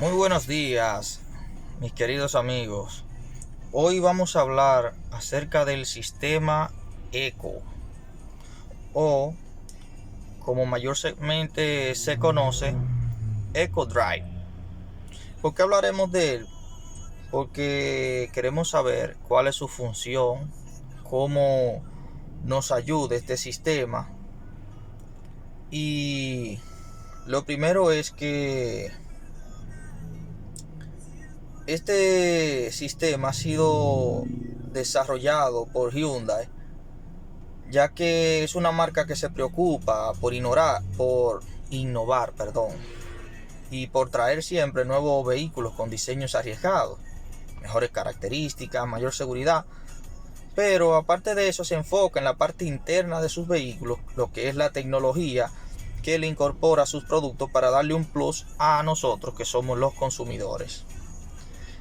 Muy buenos días, mis queridos amigos. Hoy vamos a hablar acerca del sistema Eco, o como mayormente se conoce, Eco Drive. ¿Por qué hablaremos de él? Porque queremos saber cuál es su función, cómo nos ayuda este sistema. Y lo primero es que este sistema ha sido desarrollado por Hyundai, ya que es una marca que se preocupa por innovar, y por traer siempre nuevos vehículos con diseños arriesgados, mejores características, mayor seguridad. Pero aparte de eso, se enfoca en la parte interna de sus vehículos, lo que es la tecnología que le incorpora a sus productos para darle un plus a nosotros, que somos los consumidores.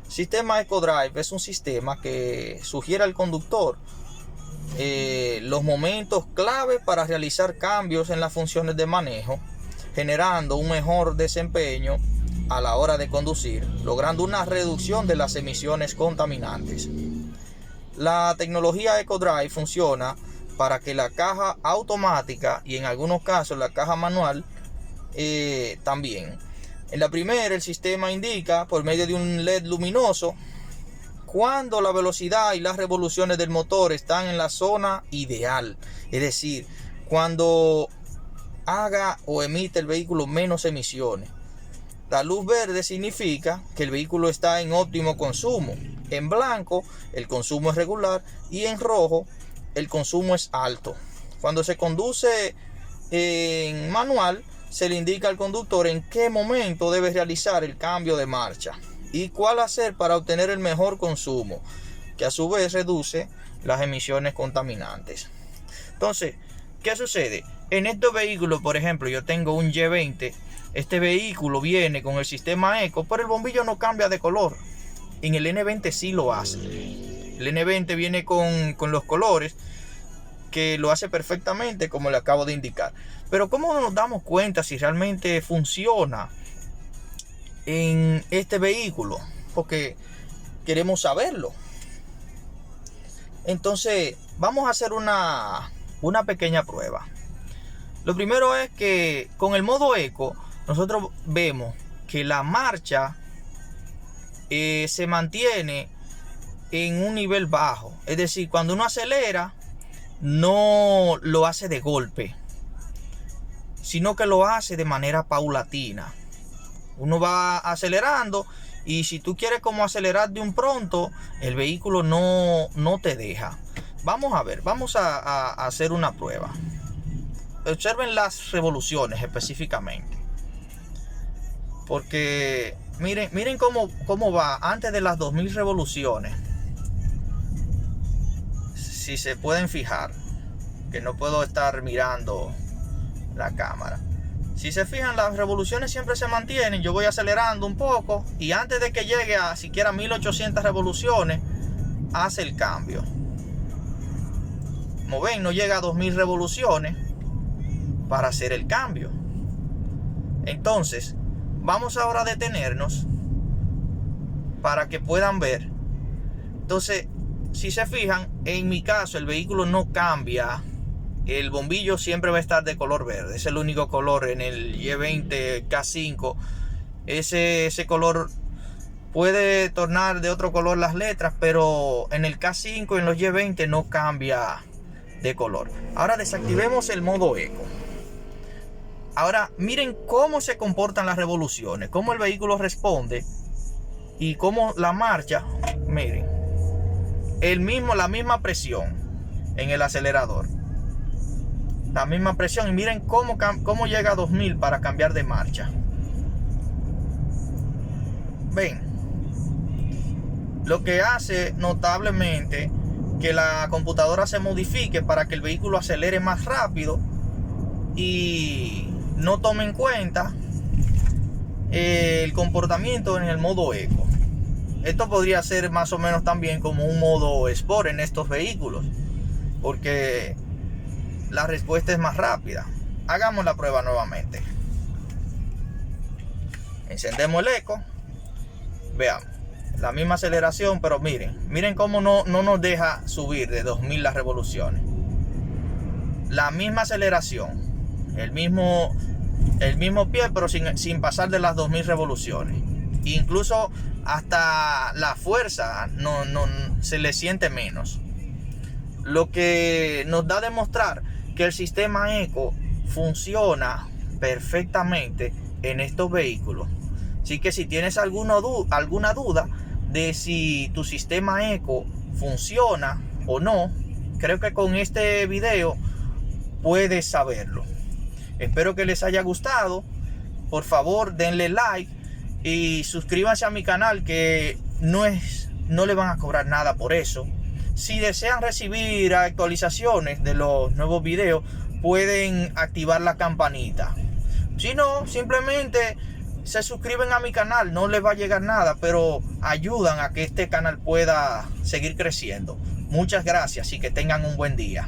Sistema EcoDrive es un sistema que sugiere al conductor los momentos clave para realizar cambios en las funciones de manejo, generando un mejor desempeño a la hora de conducir, logrando una reducción de las emisiones contaminantes. La tecnología EcoDrive funciona para que la caja automática y en algunos casos la caja manual también. En la primera, el sistema indica por medio de un LED luminoso cuando la velocidad y las revoluciones del motor están en la zona ideal, es decir, cuando haga o emite el vehículo menos emisiones. La luz verde significa que el vehículo está en óptimo consumo. En blanco, el consumo es regular, y en rojo, el consumo es alto. Cuando se conduce en manual, se le indica al conductor en qué momento debe realizar el cambio de marcha y cuál hacer para obtener el mejor consumo, que a su vez reduce las emisiones contaminantes. Entonces, ¿qué sucede? En estos vehículos, por ejemplo, yo tengo un Y20. Este vehículo viene con el sistema Eco, pero el bombillo no cambia de color. En el N20 sí lo hace. El N20 viene con los colores, que lo hace perfectamente como le acabo de indicar. Pero ¿cómo nos damos cuenta si realmente funciona en este vehículo? Porque queremos saberlo. Entonces vamos a hacer una pequeña prueba. Lo primero es que con el modo Eco nosotros vemos que la marcha se mantiene en un nivel bajo. Es decir, cuando uno acelera, no lo hace de golpe, sino que lo hace de manera paulatina. Uno va acelerando, y si tú quieres como acelerar de un pronto, el vehículo no te deja. Vamos a ver, vamos a hacer una prueba. Observen las revoluciones específicamente, porque miren cómo va antes de las 2000 revoluciones. Si se pueden fijar, que no puedo estar mirando la cámara. Si se fijan, las revoluciones siempre se mantienen. Yo voy acelerando un poco, y antes de que llegue a siquiera 1800 revoluciones, hace el cambio. Como ven, no llega a 2000 revoluciones para hacer el cambio. Entonces, vamos ahora a detenernos para que puedan ver. Entonces, si se fijan, en mi caso el vehículo no cambia. El bombillo siempre va a estar de color verde. Es el único color en el Y20 K5. Ese color puede tornar de otro color las letras, pero en el K5 y en los Y20 no cambia de color. Ahora desactivemos el modo Eco. Ahora miren cómo se comportan las revoluciones, cómo el vehículo responde y cómo la marcha. Miren, la misma presión en el acelerador, la misma presión, y miren cómo llega a 2000 para cambiar de marcha. Ven, lo que hace notablemente que la computadora se modifique para que el vehículo acelere más rápido y no tome en cuenta el comportamiento en el modo Eco. Esto podría ser más o menos también como un modo Sport en estos vehículos, porque la respuesta es más rápida. Hagamos la prueba nuevamente. Encendemos el Eco Vean, la misma aceleración, pero miren cómo no nos deja subir de 2000 las revoluciones. La misma aceleración, el mismo pie, pero sin pasar de las 2000 revoluciones. Incluso hasta la fuerza no se le siente menos. Lo que nos da a demostrar que el sistema Eco funciona perfectamente en estos vehículos. Así que si tienes alguna duda de si tu sistema Eco funciona o no, creo que con este video puedes saberlo. Espero que les haya gustado. Por favor, denle like y suscríbanse a mi canal, que no le van a cobrar nada por eso. Si desean recibir actualizaciones de los nuevos videos, pueden activar la campanita. Si no, simplemente se suscriben a mi canal, no les va a llegar nada, pero ayudan a que este canal pueda seguir creciendo. Muchas gracias y que tengan un buen día.